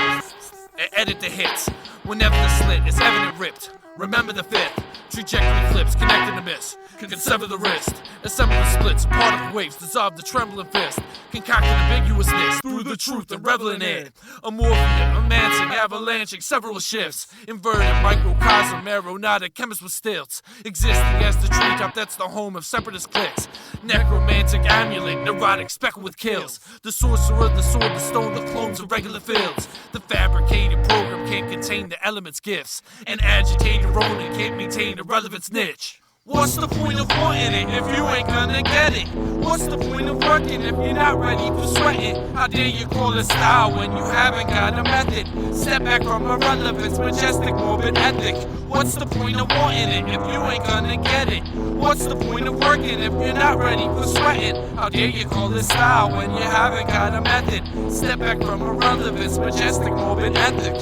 and edit the hits. Whenever the slit is evident ripped. Remember the fifth. Trajectory flips, connecting the miss. Can sever the wrist. Assemble the splits, particle waves, dissolve the trembling fist. Concocting ambiguousness through the truth and reveling in it. Amorphia, amancing, avalanching, several shifts. Inverted microcosm, aeronautic, chemist with stilts. Existing as the treetop that's the home of separatist cliques. Necromantic amulet, neurotic, speckled with kills. The sorcerer, the sword, the stone, the clones of regular fields. The fabricated program can't contain the elements' gifts. An agitated Ronin can't maintain the relevance niche. What's the point of wanting it if you ain't gonna get it? What's the point of working if you're not ready for sweating? How dare you call it style when you haven't got a method? Step back from irrelevance, majestic, morbid ethic. What's the point of wanting it if you ain't gonna get it? What's the point of working if you're not ready for sweating? How dare you call it style when you haven't got a method? Step back from irrelevance, majestic, morbid ethic.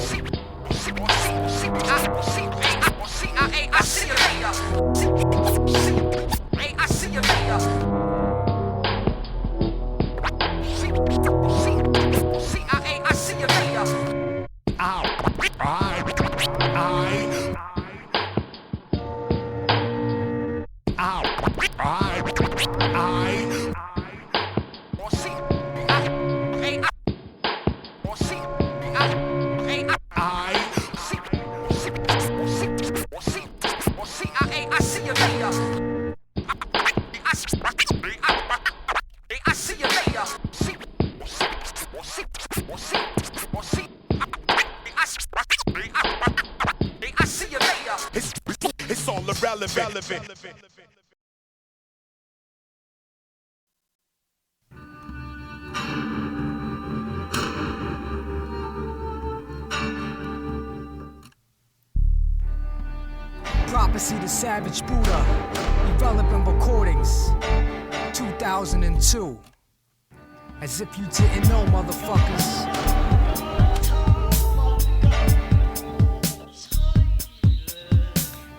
I see you later. I see you later. I see you later. It's all irrelevant. Prophecy to Savage Buddha, irrelevant recordings, 2002. As if you didn't know, motherfuckers.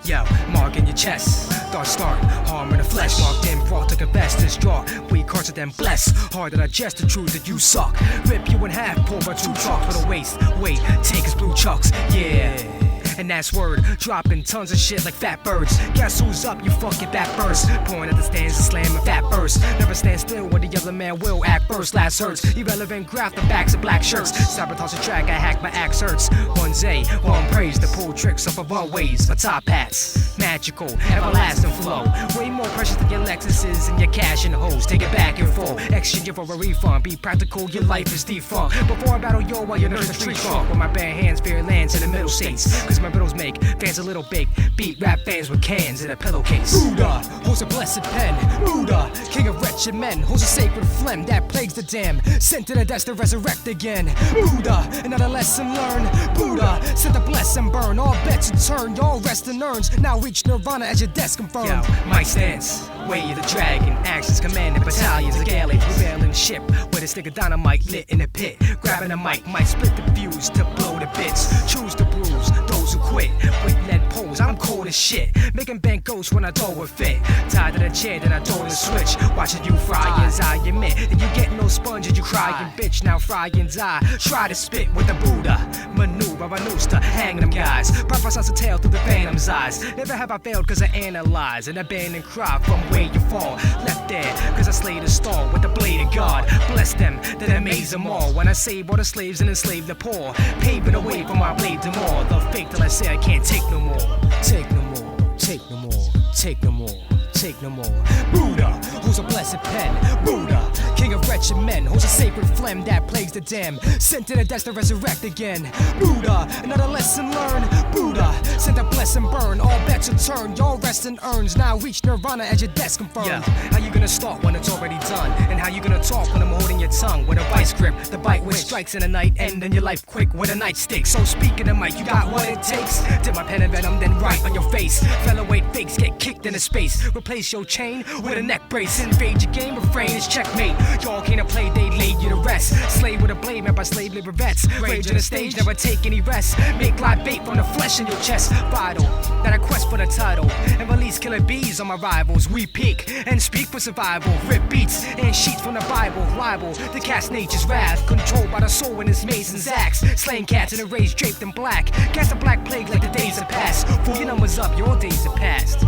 Yo, mark in your chest, dark start, harm in the flesh. Marked in, brought to confess this draw. We cards are then blessed, hard to digest the truth that you suck. Rip you in half, pour by 2 chalks for the waist. Wait, take his blue chucks, yeah. And that's word, dropping tons of shit like fat birds. Guess who's up, you fucking fat birds. Pouring at the stands and slamming fat birds. Never stand still when the other man will act first. Last hurts, irrelevant graph the backs of black shirts. Sabotage the track, I hack my axe hurts. One's A, one praise to pull tricks off of runways for top hats. Magical, everlasting flow. Way more precious than your Lexuses and your cash and hoes. Take it back in full, exchange it for a refund. Be practical, your life is defunct. Before I battle yo while you're nursing street funk. With my bare hands, fear lands in the middle states. Cause my riddles make fans a little big. Beat rap fans with cans in a pillowcase. Buddha holds a blessed pen. Buddha, king of wretched men, holds a sacred phlegm that plagues the damned. Sent to the death to resurrect again. Buddha, another lesson learned. Buddha, sent to bless and burn. All bets are turned, all rest in urns. Now reach nirvana as your death confirmed. Yo, my stance, way of the dragon. Actions commanding battalions of galleys. Rebelling ship with a stick of dynamite lit in the pit. Grabbing a mic, might split the fuse to blow the bits. Choose to bruise those who quit with lead poles. I'm cold as shit, making bank ghosts when I throw a fit. Tied to the chair, then I throw the switch. Watching you fry as I admit. And you get no sponge and you crying bitch. Now frying's eye, try to spit with the Buddha. Maneuver, to hang them guys. Prophesize a tale through the phantom's eyes. Never have I failed cause I analyze and abandon cry from where you fall. Left there cause I slayed a star with the blade of God. Bless them, then amaze them all. When I save all the slaves and enslave the poor. Paving the way for my blade to more. The fake till I say I can't take no more. Take no more, take no more, take no more, take no more. Buddha, who's a blessed pen. Buddha, king of wretched men, holds a sacred phlegm that plagues the damned. Sent to the death to resurrect again. Buddha, another lesson learned. Buddha, sent to bless and burn. All bets are turned, y'all rest in urns. Now reach nirvana as your death's confirmed. Yeah. How you gonna start when it's already done? And how you gonna talk when I'm holding your tongue with a vice grip? The bite which strikes in the night, end in your life quick with a nightstick. So speaking of mic, you got what it takes. Dip my pen and venom, then right on your face. Featherweight fakes get kicked into space. Replace your chain with a neck brace. Invade your game, refrain is checkmate. Y'all came to play, they laid you to rest. Slave with a blade, met by slave labor vets. Rage on the stage, never take any rest. Make live bait from the flesh in your chest. Vital, that I quest for the title. And release killer bees on my rivals. We peak and speak for survival. Rip beats and sheets from the Bible. Liable to cast nature's wrath. Controlled by the soul in his mason's axe. Slaying cats in a rage draped in black. Cast a black plague like the days have passed. Fool your numbers up, your days have passed.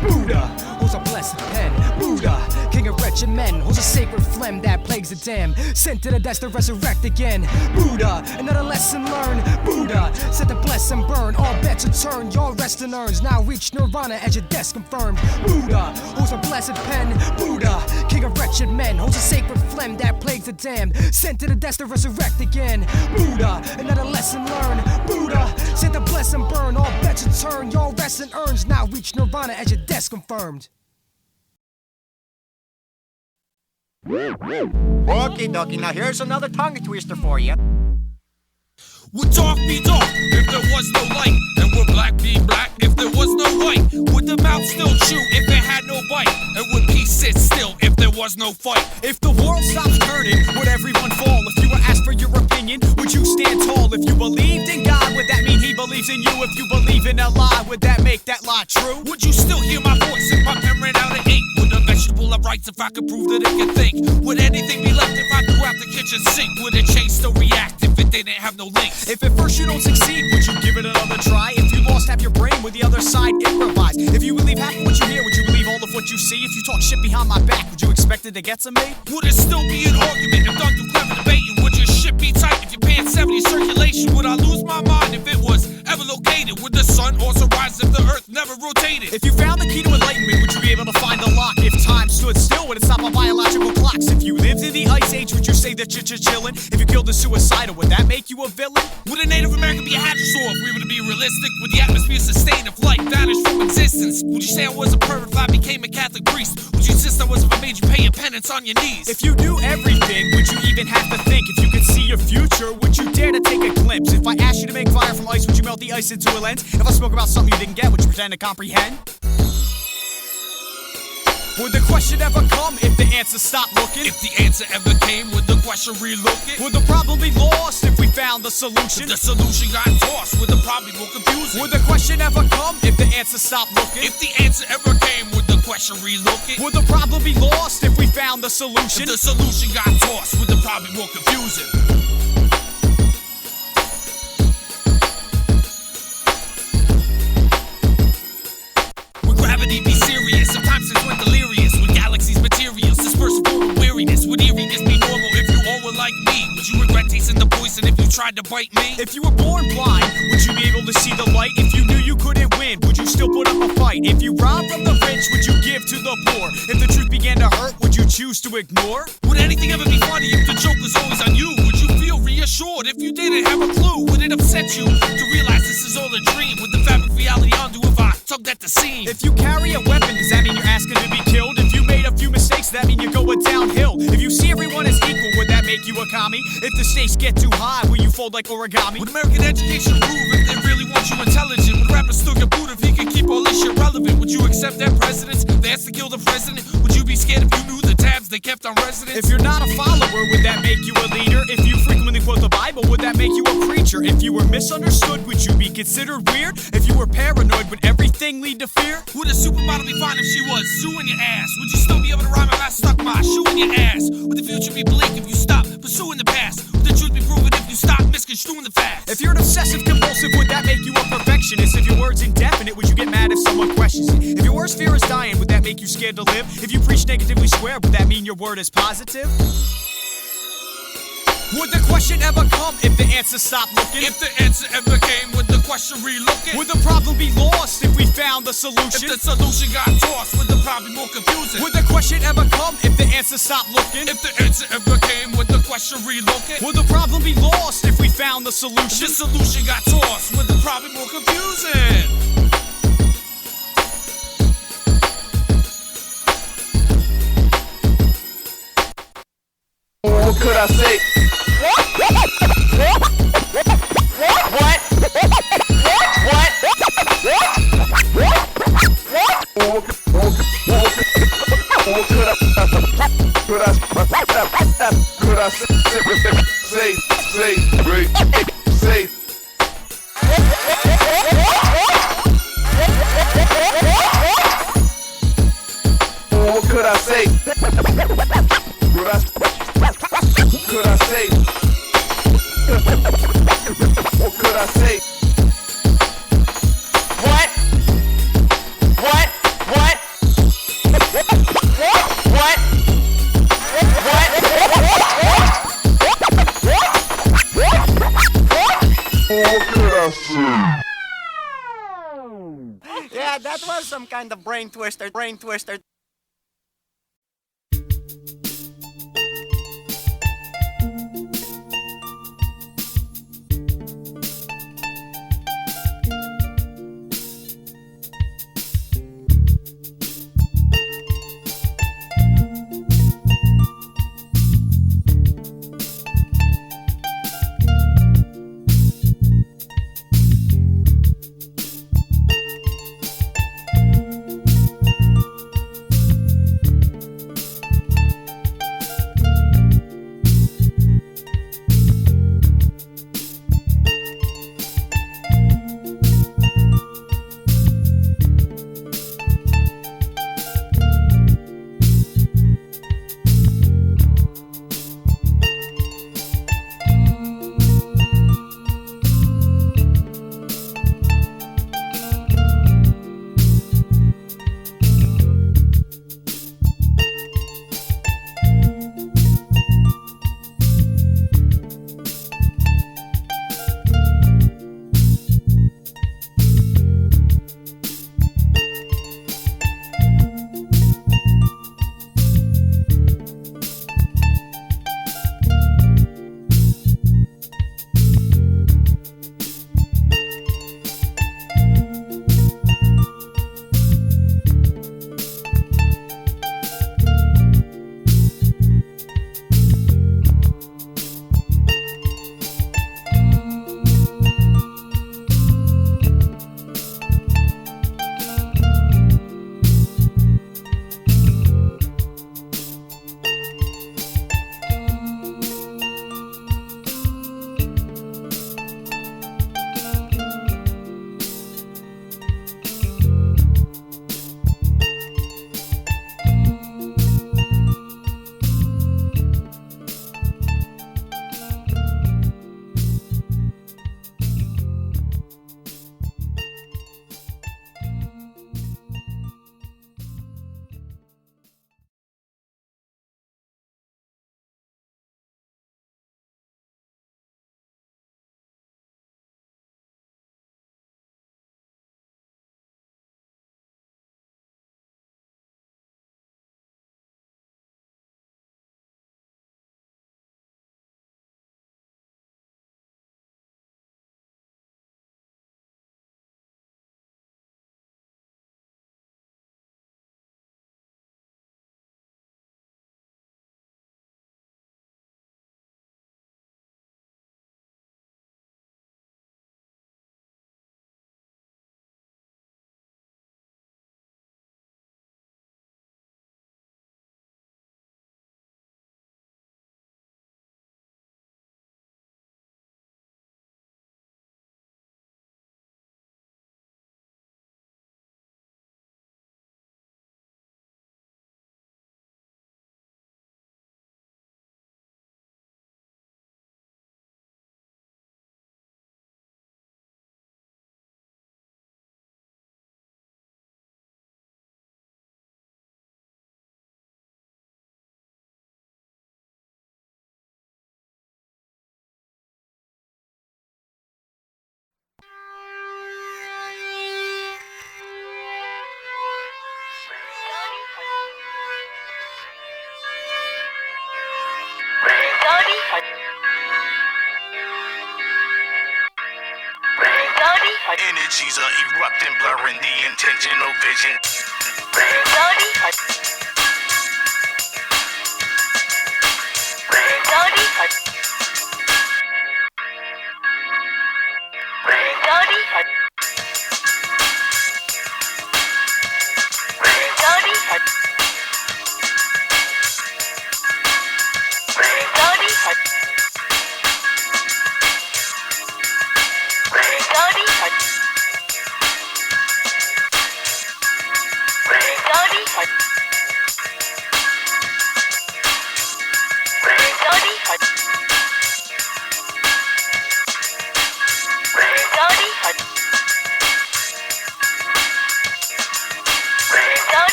Buddha, who's a blessed pen. Buddha, king of wretched men. Who's a sacred phlegm that plagues the damned. Sent to the death to resurrect again. Buddha, another lesson learned. Buddha, set to bless and burn. All bets are turned, your rest and earns. Now reach nirvana as your death confirmed. Buddha, who's a blessed pen. Buddha, king of wretched men. Who's a sacred phlegm that plagues the damned. Sent to the death to resurrect again. Buddha, another lesson learned. Buddha, set to bless and burn. All bets are turned, your rest and earns. Now reach nirvana as your death confirmed. Okie dokie, now here's another tongue twister for you. Would dark be dark if there was no light? And would black be black if there was no white? Would the mouth still chew if it had no bite? And would peace sit still if there was no fight? If the world stops turning, would everyone fall? If you were asked for your opinion, would you stand tall? If you believed in God, would that mean he believes in you? If you believe in a lie, would that make that lie true? Would you still hear my voice if my pen ran out of ink? Would a vegetable have rights if I could prove that it could think? Would anything be left if I threw out the kitchen sink? Would a chain still react if it didn't have no links? If at first you don't succeed, would you give it another try? If you lost half your brain, would the other side improvise? If you believe half of what you hear, would you believe all of what you see? If you talk shit behind my back, would you expect it to get to me? Would it still be an argument if done through clever debating? Would your shit be tight if your pants 70 circulation? Would I lose my mind if it was ever located? Would the sun also rise if the earth never rotated? If you found the key to enlightenment, would you be able to find the lock? If time stood still, would it stop our biological clocks? If you lived in the ice age, would you say that you're chillin'? If you killed a suicidal, would that make you a villain? Would a Native American be a hadrosaur if we were to be realistic? Would the atmosphere sustain if life vanished from existence? Would you say I was a pervert if I became a Catholic priest? Would you insist I was if I made you pay your penance on your knees? If you knew everything, would you even have to think? If you could see your future, would you dare to take a glimpse? If I asked you to make fire from ice, would you melt the ice into a lens? If I spoke about something you didn't get, would you pretend to comprehend? Would the question ever come if the answer stopped looking? If the answer ever came, would the question relook it? Would the problem be lost if we found the solution? If the solution got tossed, would the problem be more confusing? Would the question ever come if the answer stopped looking? If the answer ever came, would the question relook it? Would the problem be lost if we found the solution? If the solution got tossed, would the problem be more confusing? Gravity be serious, sometimes it's went delirious. With galaxies, materials, dispersible with weariness. Would eeriness be normal if you all were like me? Would you regret tasting the poison if you tried to bite me? If you were born blind, would you be able to see the light? If you knew you couldn't win, would you still put up a fight? If you robbed from the rich, would you give to the poor? If the truth began to hurt, would you choose to ignore? Would anything ever be funny if the joke was always on you? Would you feel reassured if you didn't have a clue? Would it upset you to realize this is all a dream? Would the fabric reality undo if I tugged at the seam? If you carry a weapon, does that mean you're asking to be killed? If you made a few mistakes, does that mean you're going downhill? If you see everyone as equal, would that make you a commie? If the stakes get too high, will you fold like origami? Would American education prove if they really want you intelligent? Would rappers still get booed if he could keep all this shit relevant? Would you accept their presidents? They asked to kill the president. Would you be scared if you knew the tabs they kept on residents? If you're not a follower, would that make you a leader? If you frequently quote the Bible, would that make you a preacher? If you were misunderstood, would you be considered weird? If you were paranoid, would everything lead to fear? Would a supermodel be fine if she was suing your ass? Would you still be able to rhyme if I stuck my shoe in your ass? Would the future be bleak if you stopped pursuing the past? Would the truth be proven if you stopped misconstruing the facts? If you're an obsessive compulsive, would that make you a perfectionist? If your word's indefinite, would you get mad if someone questions it? If your worst fear is dying, would that make you scared to live? If you preach negatively swear, would that mean your word is positive? Would the question ever come if the answer stopped looking? If the answer ever came, would the question relook it? Would the problem be lost if we found the solution? If the solution got tossed, would the problem be more confusing? Would the question ever come if the answer stopped looking? If the answer ever came, would the question relook it? Would the problem be lost if we found the solution? If the solution got tossed, would the problem be more confusing? What could I say? What? Yeah, that was some kind of brain twister. Energies are erupting, blurring the intentional vision.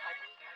Anarchy.